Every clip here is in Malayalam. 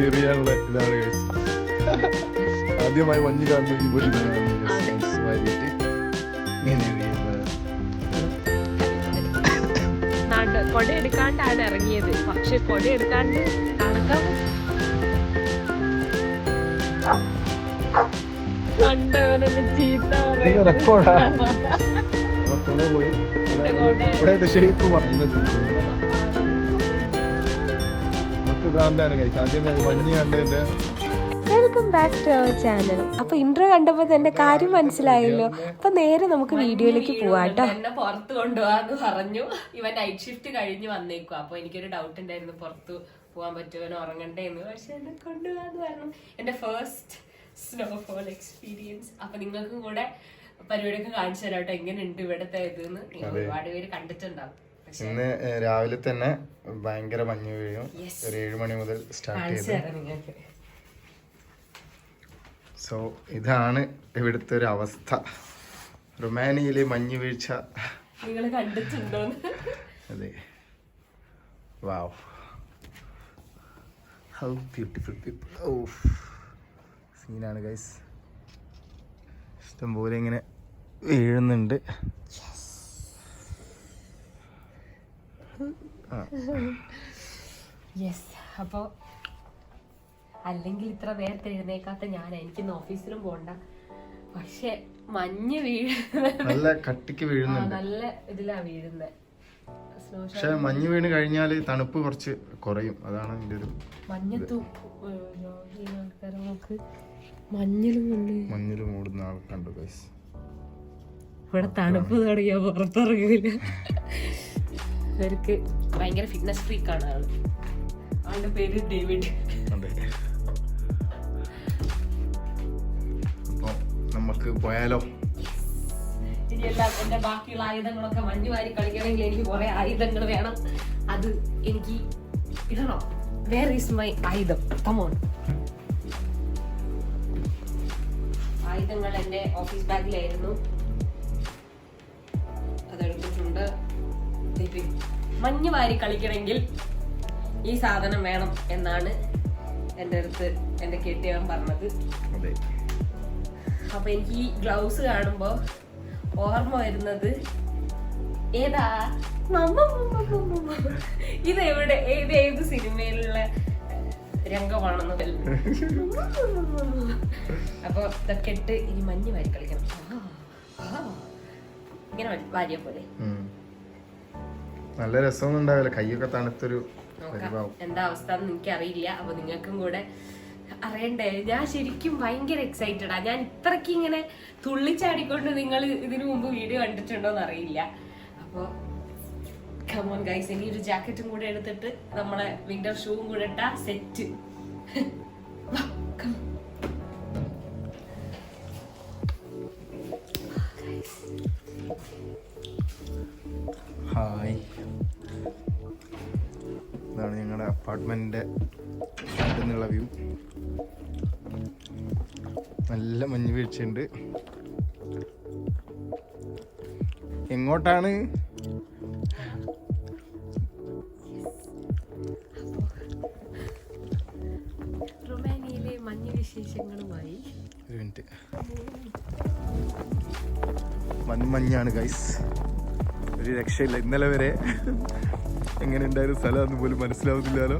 എറിയാനുള്ള ഇതാണ് ആദ്യമായി മഞ്ഞ് കാണുന്ന ഈ ഒരു കൊട എടുക്കാണ്ടാണ് ഇറങ്ങിയത്. പക്ഷെ കൊട എടുക്കാണ്ട് നടക്കാൻ കണ്ടവനെ ചീത്ത ഷേപ്പ് പറഞ്ഞത് മഞ്ഞ് കണ്ടതിന്റെ. Welcome back to our channel. അപ്പൊ ഇൻട്രോ കണ്ടപ്പോ തന്നെ കാര്യം മനസ്സിലായല്ലോ. അപ്പൊ നേരെ നമുക്ക് വീഡിയോയിലേക്ക് പോവാട്ടോ. എന്നെ പുറത്ത് കൊണ്ടുപോകാന്ന് പറഞ്ഞു. ഇവൻ നൈറ്റ് ഷിഫ്റ്റ് കഴിഞ്ഞ് വന്നേക്കും. അപ്പൊ എനിക്കൊരു ഡൗട്ട് ഉണ്ടായിരുന്നു പുറത്ത് പോകാൻ പറ്റുമോ, ഉറങ്ങണ്ടേന്ന്. പക്ഷെ എന്നെ കൊണ്ടുപോകാന്ന് പറഞ്ഞു. എന്റെ ഫസ്റ്റ് സ്നോഫോൾ എക്സ്പീരിയൻസ്. അപ്പൊ നിങ്ങൾക്കും കൂടെ പരിപാടിയൊക്കെ കാണിച്ചു തരാട്ടോ എങ്ങനെയുണ്ട് ഇവിടത്തെ ഇതെന്ന്. നിങ്ങൾ ഒരുപാട് പേര് കണ്ടിട്ടുണ്ടാവും. ഇന്ന് രാവിലെ തന്നെ ഭയങ്കര മഞ്ഞ് വീഴും. ഒരു 7 മണി മുതൽ സ്റ്റാർട്ട് ചെയ്തു. സോ ഇതാണ് ഇവിടുത്തെ ഒരു അവസ്ഥ. റൊമാനിയയിലെ മഞ്ഞ് വീഴ്ച നിങ്ങൾ കണ്ടിട്ടുണ്ടോ? അതെ. വാവ്, ഹൗ ബ്യൂട്ടിഫുൾ പീപ്പിൾ. ഓഫ്, സീനാണ് ഗൈസ്. ഇഷ്ടംപോലെ ഇങ്ങനെ വീഴുന്നുണ്ട്. യെസ്. അപ്പോൾ അല്ലെങ്കിൽ ഇത്ര നേരത്തെ എഴുന്നേക്കാത്ത ഞാൻ, എനിക്കിന്ന് ഓഫീസിലും പോണ്ട. പക്ഷെ മഞ്ഞ് നല്ല കട്ടിക്ക് വീഴുന്നുണ്ട്. നല്ല ഇതിലാ വീഴുന്നത്. പക്ഷെ മഞ്ഞ് വീണ് കഴിഞ്ഞാൽ തണുപ്പ് കുറച്ച് കുറയും. അതാണ് എൻ്റെ ഒരു മഞ്ഞിൽ മൂടുന്ന ആൾ കണ്ടു ഗൈസ്. ഇവിടെ തണുപ്പ് തുടങ്ങിയ പുറത്തിറങ്ങില്ല. ഇവർക്ക് ഭയങ്കര ഫിറ്റ്നസ് ഫ്രീക്കാണ് ആള്. ആളുടെ പേര് ഡേവിഡ്. അപ്പൊ നമുക്ക് പോയാലോ? ഇനിയെല്ലാം എന്റെ ബാക്കിയുള്ള ആയുധങ്ങളൊക്കെ മഞ്ഞ് വാരി കളിക്കണമെങ്കിൽ എനിക്ക് കുറെ ആയുധങ്ങൾ വേണം. അത് എനിക്ക് ഇടണം. വേർ ഈസ് മൈ ആയുധം? കമോൺ. ആയുധങ്ങൾ എന്റെ ഓഫീസ് ബാഗിലായിരുന്നു. അതെടുത്തിട്ടുണ്ട്. മഞ്ഞ് വാരി കളിക്കണമെങ്കിൽ ഈ സാധനം വേണം എന്നാണ് എൻ്റെ അടുത്ത് എൻ്റെ കെട്ടിയവൻ പറഞ്ഞത്. അപ്പൊ എനിക്ക് ഈ ഗ്ലൗസ് കാണുമ്പോ ഓർമ്മ വരുന്നത് ഏതാ, ഇതെവിടെ ഏത് സിനിമയിലുള്ള രംഗമാണെന്ന്. അപ്പൊ ഇതൊക്കെ ഇട്ട് ഇനി മഞ്ഞ് വാരി കളിക്കണം. ഇങ്ങനെ വാരിയ പോലെ നല്ല രസമൊന്നും ഉണ്ടാവില്ല. കൈയൊക്കെ തണുത്തൊരു എന്താ അവസ്ഥ എന്ന് എനിക്കറിയില്ല. അപ്പൊ നിങ്ങൾക്കും കൂടെ അറിയണ്ടേ. ഞാൻ ശരിക്കും ഭയങ്കര എക്സൈറ്റഡാ. ഞാൻ ഇത്രക്ക് ഇങ്ങനെ തുള്ളിച്ചാടിക്കൊണ്ട് നിങ്ങൾ ഇതിനു മുമ്പ് വീഡിയോ കണ്ടിട്ടുണ്ടോന്ന് അറിയില്ല. അപ്പൊ കമോൺ ഗൈസ്, ഇനി ഒരു ജാക്കറ്റും കൂടെ എടുത്തിട്ട് നമ്മളെ വിന്റർ ഷൂവും കൂടെ ഇട്ടാ സെറ്റ്. ഹായ്, ഇതാണ് ഞങ്ങളുടെ അപ്പാർട്ട്മെന്റിന്റെ നിന്നുള്ള വ്യൂ. നല്ല മഞ്ഞ് വീഴ്ചയുണ്ട്. എങ്ങോട്ടാണ്? റൊമാനിയയിലെ മഞ്ഞ് വിശേഷങ്ങളുമായി ഒരു മിനിറ്റ്. മഞ്ഞാണ് ഗൈസ്, ഒരു രക്ഷയില്ല. ഇന്നലെ വരെ എങ്ങനെ ഉണ്ടായിരുന്ന സ്ഥലമാണെന്ന് പോലും മനസ്സിലാവുന്നില്ലല്ലോ.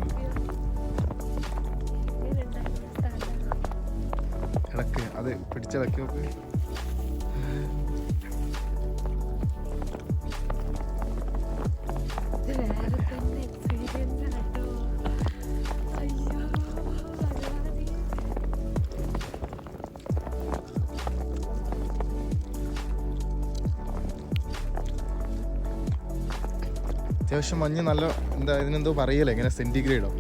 ഇളക്ക് അത് പിടിച്ചിളക്കി നോക്ക്. അത്യാവശ്യം മഞ്ഞ് നല്ല എന്താ ഇതിനെന്തോ പറയല്ലേ, ഇങ്ങനെ സെന്റിഗ്രേഡോ.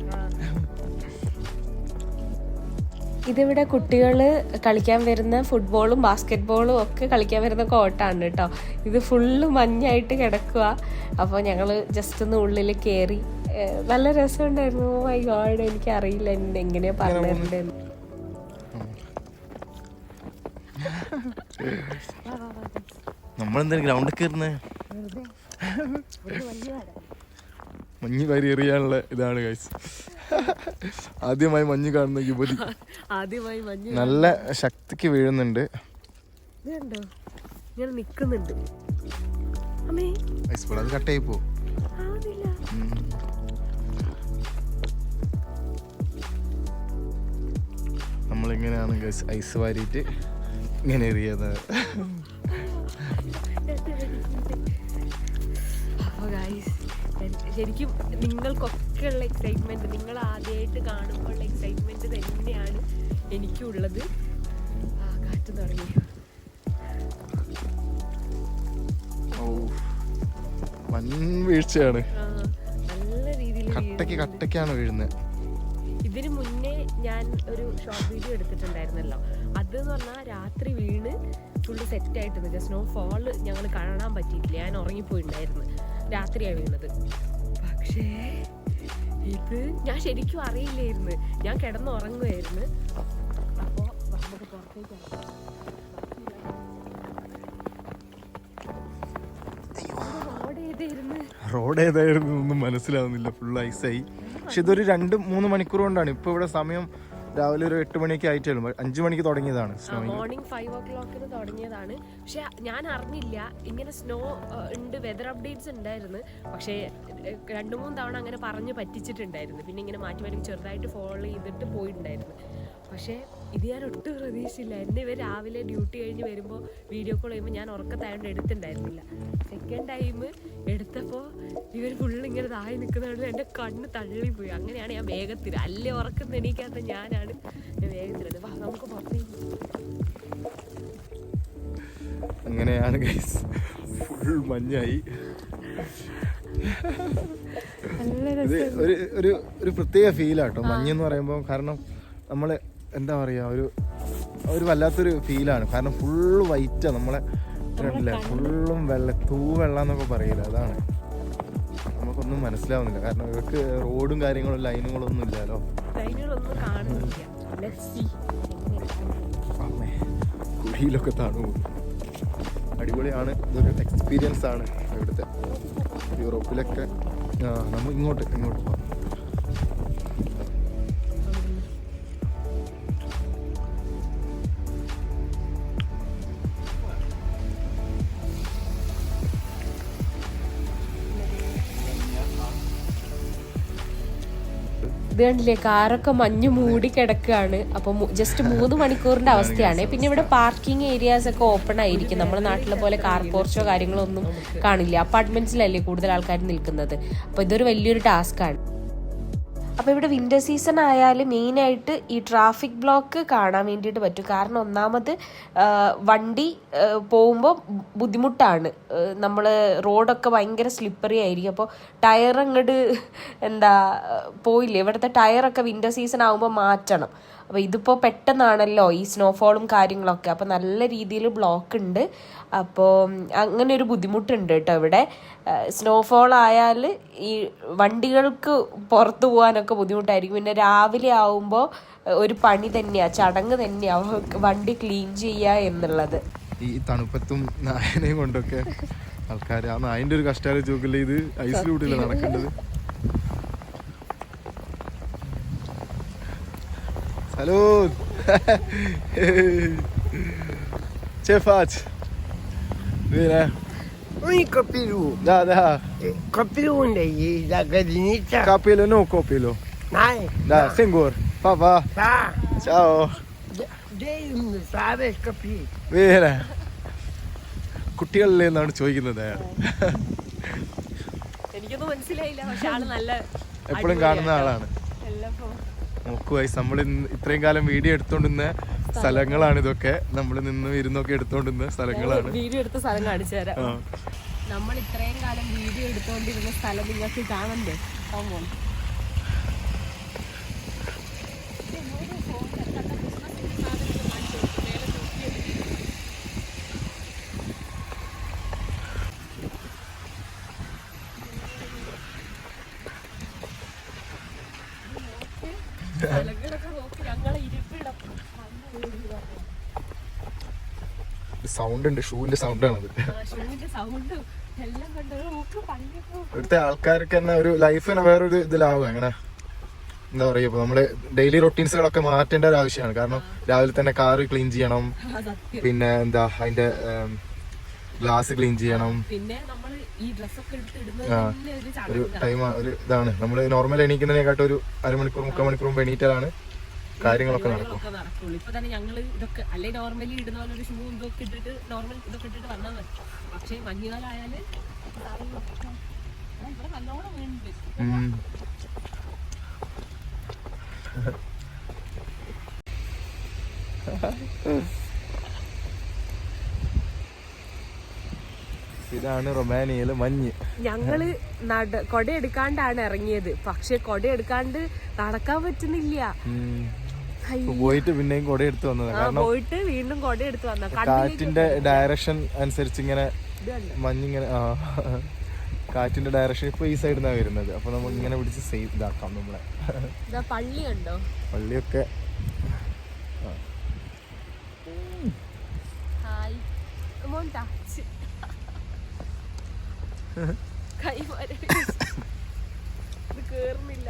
ഇതിവിടെ കുട്ടികൾ കളിക്കാൻ വരുന്ന ഫുട്ബോളും ബാസ്കറ്റ് ബോളും ഒക്കെ കളിക്കാൻ വരുന്ന കോർട്ടാണ് കേട്ടോ. ഇത് ഫുള്ള് മഞ്ഞായിട്ട് കിടക്കുക. അപ്പോൾ ഞങ്ങൾ ജസ്റ്റ് ഒന്ന് ഉള്ളിൽ കയറി. നല്ല രസമുണ്ടായിരുന്നു. ഓ മൈ ഗോഡ്, എനിക്കറിയില്ല എങ്ങനെയാ പറഞ്ഞിട്ടുണ്ടെന്ന്. നമ്മളെന്താ ഗ്രൗണ്ടിൽ കയറുന്നേ? മഞ്ഞ് വാരി എറിയാനുള്ള ഇതാണ് ഗൈസ്. ആദ്യമായി മഞ്ഞ് കാണുന്ന യുവതി. ആദ്യമായി മഞ്ഞ് നല്ല ശക്തിക്ക് വീഴുന്നുണ്ട്. ഞാൻ നിക്കുന്നുണ്ട്. അത് കട്ടായി പോ. നമ്മളിങ്ങനെയാണ് ഗൈസ് ഐസ് വാരിയിട്ട് ഇങ്ങനെ എറിയത്. ശരിക്കും നിങ്ങൾക്കൊക്കെ ഉള്ള എക്സൈറ്റ്മെന്റ്, നിങ്ങൾ ആദ്യമായിട്ട് കാണുമ്പോൾ ഉള്ള എക്സൈറ്റ്മെന്റ് തന്നെയാണ് എനിക്കും ഉള്ളത്. കാറ്റ് തുടങ്ങി. വീഴ്ചയാണ്. നല്ല രീതിയിൽ കട്ടക്കാണ് വീഴുന്നത്. ഇതിന് മുന്നേ ഞാൻ ഒരു ഷോർട്ട് വീഡിയോ എടുത്തിട്ടുണ്ടായിരുന്നല്ലോ. അതെന്ന് പറഞ്ഞാൽ രാത്രി വീണ് ഫുള്ള് സെറ്റായിട്ട് നിൽക്കുക. സ്നോഫോള് ഞങ്ങൾ കാണാൻ പറ്റിയിട്ടില്ല. ഞാൻ ഉറങ്ങിപ്പോയിട്ടുണ്ടായിരുന്നു. രാത്രിയാണ് വീണത്. പക്ഷേ ഇത് ഞാൻ ശരിക്കും അറിയില്ലായിരുന്നു. ഞാൻ കിടന്നുറങ്ങുമായിരുന്നു. അപ്പോൾ നമുക്ക് പുറത്തേക്ക് റോഡ് ഏതായിരുന്നു ഒന്നും മനസ്സിലാവുന്നില്ല. ഫുൾ ഐസായി. പക്ഷെ ഇതൊരു 2-3 മണിക്കൂർ കൊണ്ടാണ്. ഇപ്പൊ ഇവിടെ സമയം രാവിലെ ഒരു 8 മണിയൊക്കെ ആയിട്ടേ ഉള്ളൂ. 5 മണിക്ക് തുടങ്ങിയതാണ് സ്നോ. മോർണിംഗ് 5 o'clock തുടങ്ങിയതാണ്. പക്ഷെ ഞാൻ അറിഞ്ഞില്ല ഇങ്ങനെ സ്നോ ഉണ്ട്. വെതർ അപ്ഡേറ്റ്സ് ഉണ്ടായിരുന്നു. പക്ഷേ 2-3 തവണ അങ്ങനെ പറഞ്ഞ് പറ്റിച്ചിട്ടുണ്ടായിരുന്നു. പിന്നെ ഇങ്ങനെ മാറ്റി ചെറുതായിട്ട് ഫോളോ ചെയ്തിട്ട് പോയിട്ടുണ്ടായിരുന്നു. പക്ഷേ ഇത് ഞാൻ ഒട്ടും പ്രതീക്ഷയില്ല. എന്നെ ഇവർ രാവിലെ ഡ്യൂട്ടി കഴിഞ്ഞ് വരുമ്പോൾ വീഡിയോ കോൾ ചെയ്യുമ്പോൾ ഞാൻ ഉറക്കത്തായോണ്ട് എടുത്തിട്ടുണ്ടായിരുന്നില്ല. സെക്കൻഡ് ടൈം എടുത്തപ്പോൾ ഇവർ ഫുള്ള് ഇങ്ങനെ താഴെ നിൽക്കുന്നതുകൊണ്ട് എൻ്റെ കണ്ണ് തള്ളിപ്പോയി. അങ്ങനെയാണ് ഞാൻ വേഗത്തിൽ, അല്ലേ ഉറക്കം എണീക്കാത്ത ഞാനാണ് ഞാൻ വേഗത്തിലുണ്ട്. നമുക്ക് പുറത്തേക്ക്. അങ്ങനെയാണ് ഗൈസ്, ഫുൾ മഞ്ഞായി. ഒരു പ്രത്യേക ഫീലാട്ടോ മഞ്ഞെന്ന് പറയുമ്പോൾ. കാരണം നമ്മൾ എന്താ പറയുക, ഒരു വല്ലാത്തൊരു ഫീലാണ്. കാരണം ഫുള്ള് വൈറ്റാണ്. നമ്മളെ ഫുള്ളും തൂവെള്ളം എന്നൊക്കെ പറയില്ല. അതാണ് നമുക്കൊന്നും മനസ്സിലാവുന്നില്ല. കാരണം ഇവർക്ക് റോഡും കാര്യങ്ങളും ലൈനുകളൊന്നും ഇല്ലല്ലോ. കുഴിയിലൊക്കെ താണു പോകും. അടിപൊളിയാണ്. ഇതൊരു എക്സ്പീരിയൻസ് ആണ് ഇവിടുത്തെ. യൂറോപ്പിലൊക്കെ നമ്മൾ ഇങ്ങോട്ട് പോകാം. ഇത് കണ്ടില്ലേ, കാറൊക്കെ മഞ്ഞ് മൂടി കിടക്കുകയാണ്. അപ്പോൾ ജസ്റ്റ് 3 മണിക്കൂറിന്റെ അവസ്ഥയാണ്. പിന്നെ ഇവിടെ പാർക്കിംഗ് ഏരിയാസ് ഒക്കെ ഓപ്പൺ ആയിരിക്കും. നമ്മുടെ നാട്ടിലെ പോലെ കാർ പോർച്ചോ കാര്യങ്ങളോ ഒന്നും കാണില്ല. അപ്പാർട്ട്മെന്റ്സിലല്ലേ കൂടുതൽ ആൾക്കാർ നിൽക്കുന്നത്. അപ്പോൾ ഇതൊരു വലിയൊരു ടാസ്ക്കാണ്. അപ്പോൾ ഇവിടെ വിൻ്റർ സീസൺ ആയാൽ മെയിനായിട്ട് ഈ ട്രാഫിക് ബ്ലോക്ക് കാണാൻ വേണ്ടിയിട്ട് പറ്റും. കാരണം ഒന്നാമത് വണ്ടി പോകുമ്പോൾ ബുദ്ധിമുട്ടാണ്. നമ്മൾ റോഡൊക്കെ ഭയങ്കര സ്ലിപ്പറി ആയിരിക്കും. അപ്പോൾ ടയർ അങ്ങോട്ട് പോയില്ലേ, ഇവിടുത്തെ ടയറൊക്കെ വിൻ്റർ സീസൺ ആകുമ്പോൾ മാറ്റണം. അപ്പോൾ ഇതിപ്പോൾ പെട്ടെന്നാണല്ലോ ഈ സ്നോഫോളും കാര്യങ്ങളൊക്കെ. അപ്പോൾ നല്ല രീതിയിൽ ബ്ലോക്ക് ഉണ്ട്. അപ്പോൾ അങ്ങനെ ഒരു ബുദ്ധിമുട്ടുണ്ട് കേട്ടോ ഇവിടെ. സ്നോഫോൾ ആയാൽ ഈ വണ്ടികൾക്ക് പുറത്തു പോകാനൊക്കെ ബുദ്ധിമുട്ടായിരിക്കും. പിന്നെ രാവിലെ ആവുമ്പോൾ ഒരു പണി തന്നെയാണ്, ചടങ്ങ് തന്നെയാണ് വണ്ടി ക്ലീൻ ചെയ്യുക എന്നുള്ളത്. ഈ തണുപ്പത്തും നായനെയും കൊണ്ടൊക്കെ ആൾക്കാർ ആ നായൻ്റെ ഒരു കഷ്ടാല ചോക്കില്ല. ഇത് ഐസിലൂട്ടില്ല നടക്കേണ്ടത്. Salut! Ce faci? Bine. Unde-i copilul? Da. Copilul unde e? La grădiniță? Copilul, nu copilul. N-ai? Da, singur. Pa. Da. Ciao. De-i să aveți copii. Bine. കുട്ടികളിൽ നിന്നാണ് ചോദിക്കുന്നത്. എനിക്കൊന്നും മനസ്സിലായില്ല. പക്ഷെ ആള് നല്ല എപ്പോഴും കാണുന്ന ആളാണ്. നോക്കുവായി നമ്മൾ ഇത്രയും കാലം വീഡിയോ എടുത്തോണ്ടിരുന്ന സ്ഥലങ്ങളാണ് ഇതൊക്കെ. നമ്മൾ നിന്ന് ഇരുന്നൊക്കെ എടുത്തോണ്ടിരുന്ന സ്ഥലങ്ങളാണ്. വീഡിയോ എടുത്ത സ്ഥലം കാണിച്ചു തരാം. നമ്മൾ ഇത്രയും കാലം വീഡിയോ എടുത്തോണ്ടിരുന്ന സ്ഥലം നിങ്ങൾക്ക് കാണണ്ടേ? സ്ഥലങ്ങളൊക്കെ നോക്കി ഞങ്ങളെ ഇരിപ്പിടം. സൗണ്ട് ഉണ്ട്, ഷൂവിന്റെ സൗണ്ടാണത്. സൗണ്ട് എല്ലാം കണ്ടു. ഇവിടുത്തെ ആൾക്കാർക്ക് തന്നെ ഒരു ലൈഫിനെ വേറൊരു ഇതിലാവും. എങ്ങനെ എന്താ പറയാ, ഇപ്പൊ നമ്മള് ഡെയിലി റൊട്ടീൻസുകളൊക്കെ മാറ്റേണ്ട ഒരു ആവശ്യമാണ്. കാരണം രാവിലെ തന്നെ കാറ് ക്ലീൻ ചെയ്യണം, പിന്നെ എന്താ അതിന്റെ ഗ്ലാസ് ക്ലീൻ ചെയ്യണം. ഒരു ടൈം, ഒരു ഇതാണ്. നമ്മള് നോർമൽ എണീക്കുന്നതിനെക്കാട്ടും ഒരു അരമണിക്കൂർ 3/4 മണിക്കൂർ മുമ്പ് എണീറ്റാലാണ് കാര്യങ്ങളൊക്കെ നടക്കും. ഇപ്പൊ തന്നെ ഞങ്ങള് ഇതൊക്കെ അല്ലെ നോർമലി ഇടുന്ന പോലെ ഒരു ഷൂ ഇതൊക്കെ ഇട്ടിട്ട് നോർമൽ ഇതൊക്കെ ഇട്ടിട്ട് വന്നാൽ മതി. പക്ഷെ മഞ്ഞുകാലായാല് ഇവിടെ നല്ലോണം വീണ്ടും ഇതാണ് റൊമാനിയയില് മഞ്ഞ്. ഞങ്ങള് കൊട എടുക്കാണ്ടാണ് ഇറങ്ങിയത്. പക്ഷെ കൊട എടുക്കാണ്ട് നടക്കാൻ പറ്റുന്നില്ല. പോയിട്ട് പിന്നെയും കൊട എടുത്ത് വന്നത്. കാരണം പോയിട്ട് വീണ്ടും കൊട എടുത്ത് വന്ന കാറ്റിന്റെ ഡയറക്ഷൻ അനുസരിച്ച് ഇങ്ങനെ മഞ്ഞിങ്ങനെ കാറ്റിന്റെ ഡയറക്ഷൻ ഇപ്പൊ ഈ സൈഡിൽ നിന്നാണ് വരുന്നത്. അപ്പൊ നമുക്ക് ഇങ്ങനെ പിടിച്ച് സേഫ് ഇതാക്കാം നമ്മളെ. പള്ളി കണ്ടോ? പള്ളിയൊക്കെ കേറുന്നില്ല.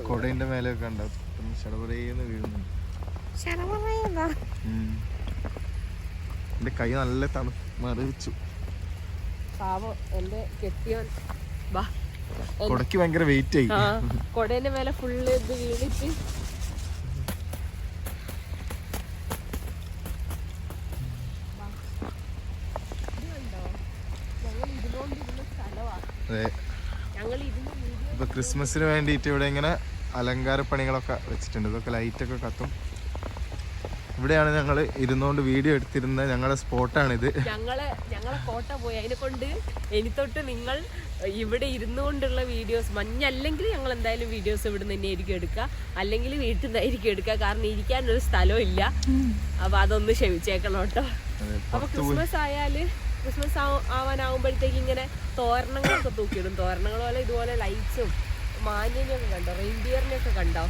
കൊടേന്റെ മേലെയൊക്കെ ഉണ്ടാവും, ശടപറയെന്ന് വീഴുന്നുണ്ട്. എന്റെ കൈ നല്ല മറിച്ചു. എന്റെ കെട്ടിയോൻ കൊടക്ക് ഭയങ്കര വെയിറ്റ് ആയി. കൊടേന്റെ മേലെ ഫുള്ള് ഇത് വീണിട്ട് ഇപ്പൊ ക്രിസ്മസിന് വേണ്ടിയിട്ട് ഇവിടെ ഇങ്ങനെ അലങ്കാര പണികളൊക്കെ വെച്ചിട്ടുണ്ട്. ഇതൊക്കെ ലൈറ്റൊക്കെ കത്തും. ഇവിടെയാണ് ഞങ്ങൾ ഇരുന്നുകൊണ്ട് വീഡിയോ എടുത്തിരുന്ന ഞങ്ങളുടെ സ്പോട്ടാണിത്. ഞങ്ങളെ കോട്ട പോയി. അതിനെ കൊണ്ട് ഇനി തൊട്ട് നിങ്ങൾ ഇവിടെ ഇരുന്നുകൊണ്ടുള്ള വീഡിയോസ്, മഞ്ഞല്ലെങ്കിൽ ഞങ്ങൾ എന്തായാലും വീഡിയോസ് ഇവിടെ നിന്ന് തന്നെയായിരിക്കും എടുക്കുക, അല്ലെങ്കിൽ വീട്ടിൽ നിന്നായിരിക്കും എടുക്കുക. കാരണം ഇരിക്കാനൊരു സ്ഥലവും ഇല്ല. അപ്പൊ അതൊന്ന് ക്ഷമിച്ചേക്കണം കേട്ടോ. അപ്പൊ ക്രിസ്മസ് ആവാനാവുമ്പോഴത്തേക്ക് ഇങ്ങനെ തോരണങ്ങളൊക്കെ തൂക്കിയിടും. തോരണങ്ങൾ പോലെ ഇതുപോലെ ലൈറ്റ്സും മാനിനെയൊക്കെ കണ്ടോ, റെയിൻഡിയറിനെയൊക്കെ കണ്ടോ?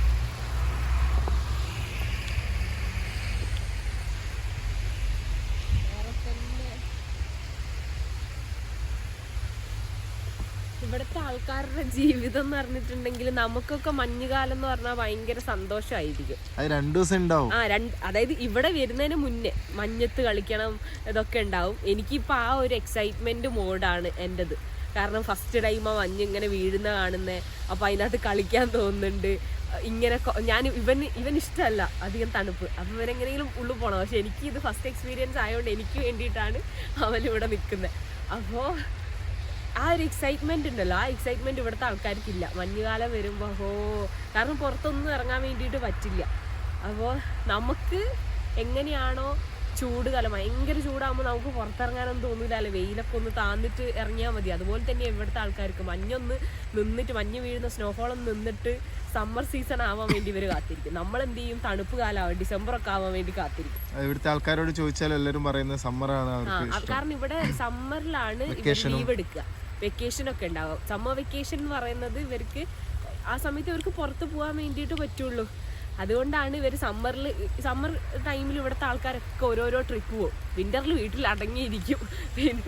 ഇവിടുത്തെ ആൾക്കാരുടെ ജീവിതം എന്ന് പറഞ്ഞിട്ടുണ്ടെങ്കിൽ നമുക്കൊക്കെ മഞ്ഞുകാലം എന്ന് പറഞ്ഞാൽ ഭയങ്കര സന്തോഷമായിരിക്കും. അതായത് ഇവിടെ വരുന്നതിന് മുന്നേ മഞ്ഞത്ത് കളിക്കണം ഇതൊക്കെ ഉണ്ടാവും. എനിക്കിപ്പോൾ ആ ഒരു എക്സൈറ്റ്മെന്റ് മോഡാണ് എൻ്റെത്. കാരണം ഫസ്റ്റ് ടൈം ആ മഞ്ഞ് ഇങ്ങനെ വീഴുന്ന കാണുന്നേ. അപ്പോൾ അതിനകത്ത് കളിക്കാൻ തോന്നുന്നുണ്ട്. ഇങ്ങനെ ഇവൻ ഇഷ്ടമല്ല അധികം തണുപ്പ്. അപ്പം ഇവരെങ്ങനെയെങ്കിലും ഉള്ളിൽ പോകണം. പക്ഷെ എനിക്ക് ഇത് ഫസ്റ്റ് എക്സ്പീരിയൻസ് ആയതുകൊണ്ട് എനിക്ക് വേണ്ടിയിട്ടാണ് അവനിവിടെ നിൽക്കുന്നത്. അപ്പോൾ ആ ഒരു എക്സൈറ്റ്മെന്റ് ഉണ്ടല്ലോ, ആ എക്സൈറ്റ്മെന്റ് ഇവിടുത്തെ ആൾക്കാർക്കില്ല. മഞ്ഞുകാലം വരുമ്പോൾ കാരണം പുറത്തൊന്നും ഇറങ്ങാൻ വേണ്ടിയിട്ട് പറ്റില്ല. അപ്പോൾ നമുക്ക് എങ്ങനെയാണോ ചൂട് കാലം ഭയങ്കര ചൂടാകുമ്പോൾ നമുക്ക് പുറത്തിറങ്ങാനൊന്നും തോന്നില്ലല്ലോ. വെയിലൊക്കെ ഒന്ന് താന്നിട്ട് ഇറങ്ങിയാൽ മതി. അതുപോലെ തന്നെ ഇവിടുത്തെ ആൾക്കാർക്ക് മഞ്ഞൊന്ന് നിന്നിട്ട്, മഞ്ഞ് വീഴുന്ന സ്നോഫോൾ ഒന്ന് നിന്നിട്ട് സമ്മർ സീസൺ ആവാൻ വേണ്ടി ഇവർ കാത്തിരിക്കും. നമ്മൾ എന്ത് ചെയ്യും, തണുപ്പ് കാലമാവും, ഡിസംബർ ഒക്കെ ആവാൻ വേണ്ടി കാത്തിരിക്കും. ഇവിടുത്തെ ആൾക്കാരോട് ചോദിച്ചാൽ എല്ലാവരും പറയുന്നത് സമ്മറാണ്. കാരണം ഇവിടെ സമ്മറിലാണ് ഇവർ ലീവ് എടുക്കുക, വെക്കേഷൻ ഒക്കെ ഉണ്ടാവും. സമ്മർ വെക്കേഷൻ എന്ന് പറയുന്നത് ഇവർക്ക് ആ സമയത്ത് ഇവർക്ക് പുറത്ത് പോകാൻ വേണ്ടിയിട്ട് പറ്റുള്ളൂ. അതുകൊണ്ടാണ് ഇവർ സമ്മർ ടൈമിൽ ഇവിടുത്തെ ആൾക്കാരൊക്കെ ഓരോരോ ട്രിപ്പ് പോകും. വിന്ററിൽ വീട്ടിൽ അടങ്ങിയിരിക്കും.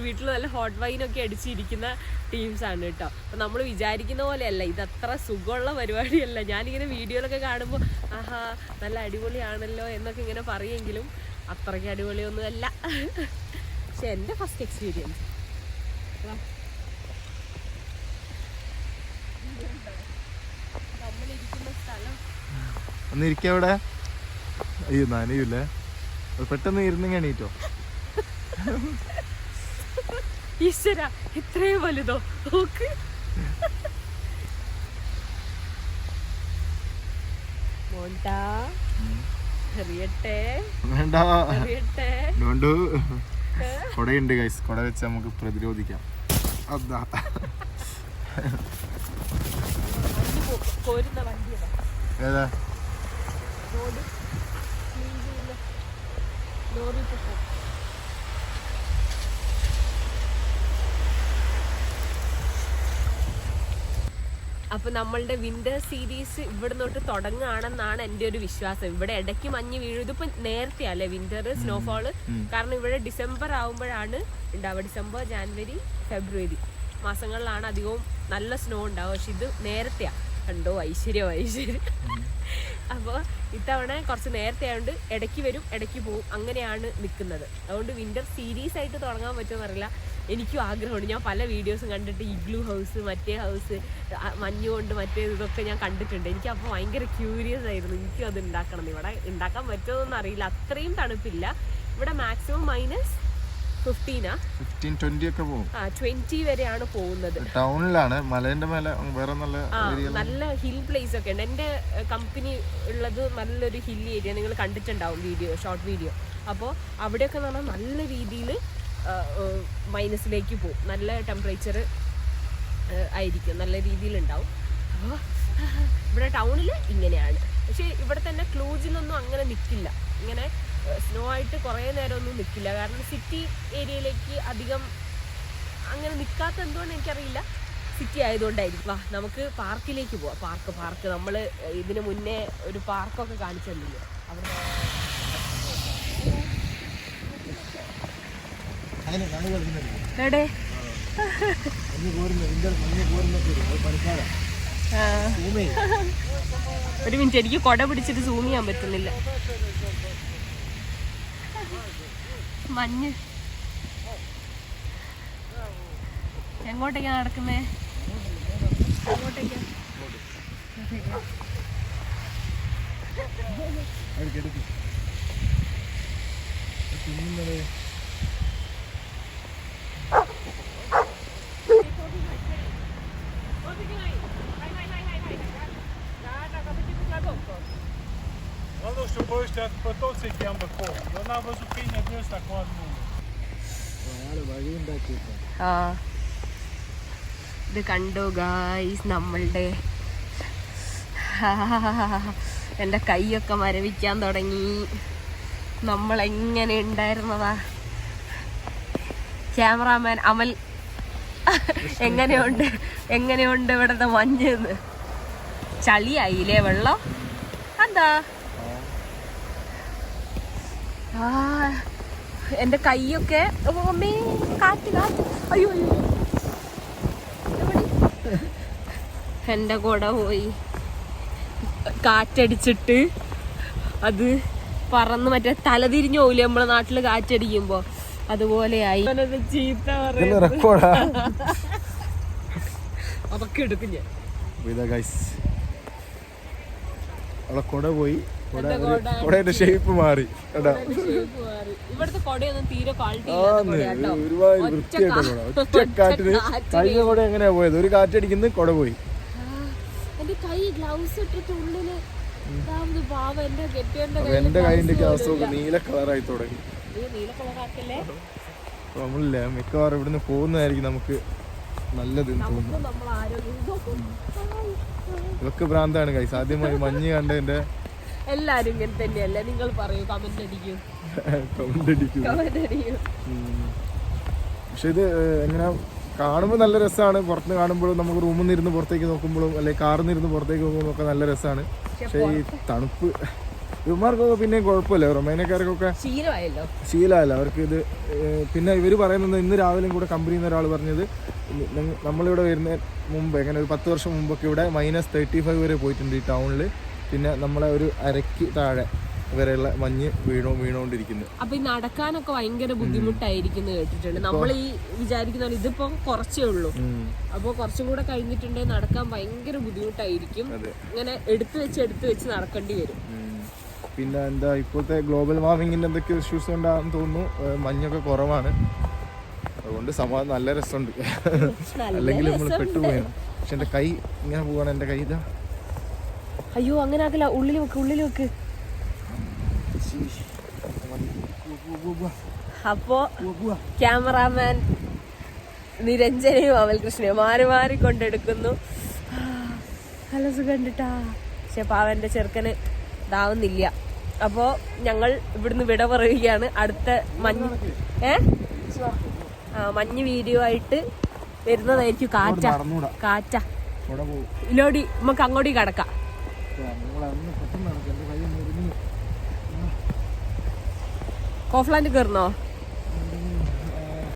വീട്ടിൽ നല്ല ഹോട്ട് വൈനൊക്കെ അടിച്ചിരിക്കുന്ന ടീംസാണ് കേട്ടോ. അപ്പം നമ്മൾ വിചാരിക്കുന്ന പോലെയല്ല, ഇതത്ര സുഖമുള്ള പരിപാടിയല്ല. ഞാനിങ്ങനെ വീഡിയോയിലൊക്കെ കാണുമ്പോൾ ആഹാ നല്ല അടിപൊളിയാണല്ലോ എന്നൊക്കെ ഇങ്ങനെ പറയുമെങ്കിലും അത്രയ്ക്ക് അടിപൊളിയൊന്നുമല്ല. പക്ഷെ എൻ്റെ ഫസ്റ്റ് എക്സ്പീരിയൻസ് നമ്മളിരിക്കുന്ന സ്ഥലം ഒന്നിരിക്കുക അവിടെ. അയ്യോ നനയൂല്ലേ, പെട്ടെന്ന് ഇരുന്ന് എണീറ്റോ. ഈശ്വര ഇത്രയും വലുതോ നോക്ക്. കൊടയുണ്ട് ഗൈസ്, കൊട വെച്ച് നമുക്ക് പ്രതിരോധിക്കാം. അതാ ഏതാ അപ്പൊ നമ്മളുടെ വിന്റർ സീരീസ് ഇവിടെ തൊട്ട് തുടങ്ങുകയാണെന്നാണ് എൻ്റെ ഒരു വിശ്വാസം. ഇവിടെ ഇടയ്ക്ക് മഞ്ഞ് വീഴും. ഇതിപ്പോ നേരത്തെ അല്ലേ വിന്റർ സ്നോഫോള്, കാരണം ഇവിടെ ഡിസംബർ ആവുമ്പോഴാണ് ഉണ്ടാവുക. ഡിസംബർ, ജാനുവരി, ഫെബ്രുവരി മാസങ്ങളിലാണ് അധികവും നല്ല സ്നോ ഉണ്ടാവുക. പക്ഷെ ഇത് നേരത്തെയാ. കണ്ടോ ഐശ്വര്യം. അപ്പോൾ ഇത്തവണ കുറച്ച് നേരത്തെ ആയതുകൊണ്ട് ഇടയ്ക്ക് വരും ഇടയ്ക്ക് പോവും, അങ്ങനെയാണ് നിൽക്കുന്നത്. അതുകൊണ്ട് വിന്റർ സീരീസ് ആയിട്ട് തുടങ്ങാൻ പറ്റുമെന്ന് അറിയില്ല. എനിക്കും ആഗ്രഹമുണ്ട്. ഞാൻ പല വീഡിയോസും കണ്ടിട്ട് ഇഗ്ലൂ ഹൗസ്, മറ്റേ ഹൗസ്, മഞ്ഞുകൊണ്ട് മറ്റേ ഇതൊക്കെ ഞാൻ കണ്ടിട്ടുണ്ട്. എനിക്ക് അപ്പോൾ ഭയങ്കര ക്യൂരിയസ് ആയിരുന്നു, എനിക്കും അത് ഉണ്ടാക്കണം. ഇവിടെ ഉണ്ടാക്കാൻ പറ്റുമെന്നൊന്നും അറിയില്ല, അത്രയും തണുപ്പില്ല. ഇവിടെ മാക്സിമം -15-20 ഒക്കെ പോകും. 20 വരെയാണ് പോകുന്നത്. ടൗണിലാണ്, മലേന്റെ മേലെ വേറെ നല്ല ഹിൽ പ്ലേസ് ഒക്കെ ഉണ്ട്. എൻ്റെ കമ്പനി ഉള്ളത് നല്ലൊരു ഹിൽ ഏരിയ, നിങ്ങൾ കണ്ടിട്ടുണ്ടാവും ഷോർട്ട് വീഡിയോ. അപ്പോൾ അവിടെയൊക്കെ എന്ന് പറഞ്ഞാൽ നല്ല രീതിയിൽ മൈനസിലേക്ക് പോകും. നല്ല ടെമ്പറേച്ചർ ആയിരിക്കും, നല്ല രീതിയിലുണ്ടാവും. അപ്പോൾ ഇവിടെ ടൗണിൽ ഇങ്ങനെയാണ്. പക്ഷേ ഇവിടെ തന്നെ ക്ലൂജിലൊന്നും അങ്ങനെ നിൽക്കില്ല, ഇങ്ങനെ സ്നോ ആയിട്ട് കുറേ നേരമൊന്നും നിൽക്കില്ല. കാരണം സിറ്റി ഏരിയയിലേക്ക് അധികം അങ്ങനെ നിൽക്കാത്ത എന്തുകൊണ്ട് എനിക്കറിയില്ല, സിറ്റി ആയതുകൊണ്ടായിരിക്കും. വാ നമുക്ക് പാർക്കിലേക്ക് പോവാം. പാർക്ക് നമ്മൾ ഇതിന് മുന്നേ ഒരു പാർക്കൊക്കെ കാണിച്ചു തന്നില്ലേ അവിടെ. എവിടെ ഒരു മിനിറ്റ്, എനിക്ക് കൊട പിടിച്ചിട്ട് സൂം ചെയ്യാൻ പറ്റുന്നില്ല. മഞ്ഞ് എങ്ങോട്ടേക്കാ നടക്കുന്നേ? എങ്ങോട്ടേക്കാ? Что будешь сейчас потом с этим боком. Но на вазукине бьешь так возьму. ഇത് കണ്ടോ ഗായ്സ്, നമ്മളുടെ എൻ്റെ കൈയൊക്കെ മരവിക്കാൻ തുടങ്ങി. നമ്മളെങ്ങനെ ഉണ്ടായിരുന്നതാ. ക്യാമറാമാൻ അമൽ എങ്ങനെയുണ്ട് ഇവിടുത്തെ മഞ്ഞെന്ന്? ചളിയായില്ലേ വെള്ളം? എന്താ എൻ്റെ കൈയൊക്കെ കാറ്റ്. അയ്യോ എൻ്റെ കുട പോയി, കാറ്റടിച്ചിട്ട് അത് പറന്ന് മറ്റേ തലതിരിഞ്ഞു പോവില്ലേ നമ്മളെ നാട്ടില് കാറ്റടിക്കുമ്പോ, അതുപോലെയായി. ചീത്ത അതൊക്കെ എടുക്കും ഞാൻ. കൊട പോയി, കൊടയുടെ ഷേപ്പ് മാറി. ഇവിടുത്തെ കൊടയൊന്നും തീരെ ക്വാളിറ്റി ഒരുപാട് വൃത്തിയായിട്ട കൊട. ഒറ്റ കാറ്റിന് കഴിഞ്ഞ കൊട എങ്ങനെയാ പോയത്? ഒരു കാറ്റടിക്കുന്ന കൊട പോയി. എന്റെ കൈ ഗ്ലൗസ് ഇട്ടിട്ട് ഉള്ളില് എന്റെ കൈന്റെ അവസ്ഥ നീല കളറായി തുടങ്ങി. നീല കളറാക്കല്ലേ? നമ്മളില്ല, മിക്കവാറും ഇവിടുന്ന് പോകുന്നതായിരിക്കും നമുക്ക് നല്ലത് തോന്നുന്നു. ഇതൊക്കെ ഭ്രാന്താണ് കൈസ്. ആദ്യമായി മഞ്ഞ് കണ്ടതിന്റെ എല്ലാരും ഇങ്ങനെ തന്നെയല്ലേ? നിങ്ങൾ പറയൂ, കമന്റ് അടിക്കും. പക്ഷെ ഇത് എങ്ങനെ കാണുമ്പോൾ നല്ല രസമാണ്. പുറത്ത് കാണുമ്പോഴും നമുക്ക് റൂമിൽ നിന്ന് ഇരുന്ന് പുറത്തേക്ക് നോക്കുമ്പോഴും അല്ലെങ്കിൽ കാറിൽ നിന്ന് ഇരുന്ന് പുറത്തേക്ക് നോക്കുമ്പോഴും ഒക്കെ നല്ല രസമാണ്. പക്ഷെ ഈ തണുപ്പ് ഇവന്മാർക്കൊക്കെ പിന്നെയും കുഴപ്പമില്ല. റൊമേനിയക്കാർക്കൊക്കെ ശീലമല്ല അവർക്ക് ഇത്. പിന്നെ ഇവർ പറയുന്നത്, ഇന്ന് രാവിലെയും കൂടെ കമ്പനിയിൽ നിന്ന് ഒരാൾ പറഞ്ഞത്, നമ്മളിവിടെ വരുന്ന മുമ്പ് എങ്ങനെ ഒരു 10 വർഷം മുമ്പൊക്കെ ഇവിടെ -35 വരെ പോയിട്ടുണ്ട് ഈ ടൗണിൽ. പിന്നെ നമ്മളെ ഒരു അരയ്ക്ക് താഴെ വരെയുള്ള മഞ്ഞ് വീണോണ്ടിരിക്കുന്നത്. അപ്പൊ ഈ നടക്കാനൊക്കെ ഭയങ്കര ബുദ്ധിമുട്ടായിരിക്കും കേട്ടിട്ടുണ്ട്. നമ്മൾ ഈ വിചാരിക്കുന്ന ഇതിപ്പോ കുറച്ചേ ഉള്ളൂ, അപ്പൊ കുറച്ചും കൂടെ കഴിഞ്ഞിട്ടുണ്ടെങ്കിൽ നടക്കാൻ ഭയങ്കര ബുദ്ധിമുട്ടായിരിക്കും. ഇങ്ങനെ എടുത്തു വെച്ച് നടക്കേണ്ടി വരും. പിന്നെ എന്താ, ഇപ്പോഴത്തെ ഗ്ലോബൽ വാർമിങ്ങിന്റെ എന്തൊക്കെ ഇഷ്യൂസ് കൊണ്ടാണെന്ന് തോന്നുന്നു മഞ്ഞൊക്കെ കുറവാണ്. അതുകൊണ്ട് സമാധാനം, നല്ല രസമുണ്ട്. അല്ലെങ്കിൽ നമ്മൾ പെട്ടുപോയാണ്. പക്ഷെ എന്റെ കൈ ഇങ്ങനെ പോവാണ്. എന്റെ കൈ ഇതാ. അയ്യോ അങ്ങനെ ആക്കില്ല, ഉള്ളിൽ വെക്ക്. അപ്പോ ക്യാമറാമാൻ നിരഞ്ജനയും അമൽകൃഷ്ണയും മാറി കൊണ്ടെടുക്കുന്നു. നല്ല സുഖം കണ്ടിട്ടാ. പക്ഷെ പാവന്റെ ചെറുക്കന് ഇതാവുന്നില്ല. അപ്പോ ഞങ്ങൾ ഇവിടുന്ന് വിട പറയുകയാണ്. അടുത്ത മഞ്ഞ് വീഡിയോ ആയിട്ട് വരുന്നതായിരിക്കും. കാറ്റ അവിടെ പോകും. ഇല്ലോടി നമുക്ക് അങ്ങോട്ട് കിടക്കാം. പെട്ടെന്ന് നടക്കും. എൻ്റെ കൈ മുറിഞ്ഞു. കോഫ്ലാൻഡ് കയറുന്നോ?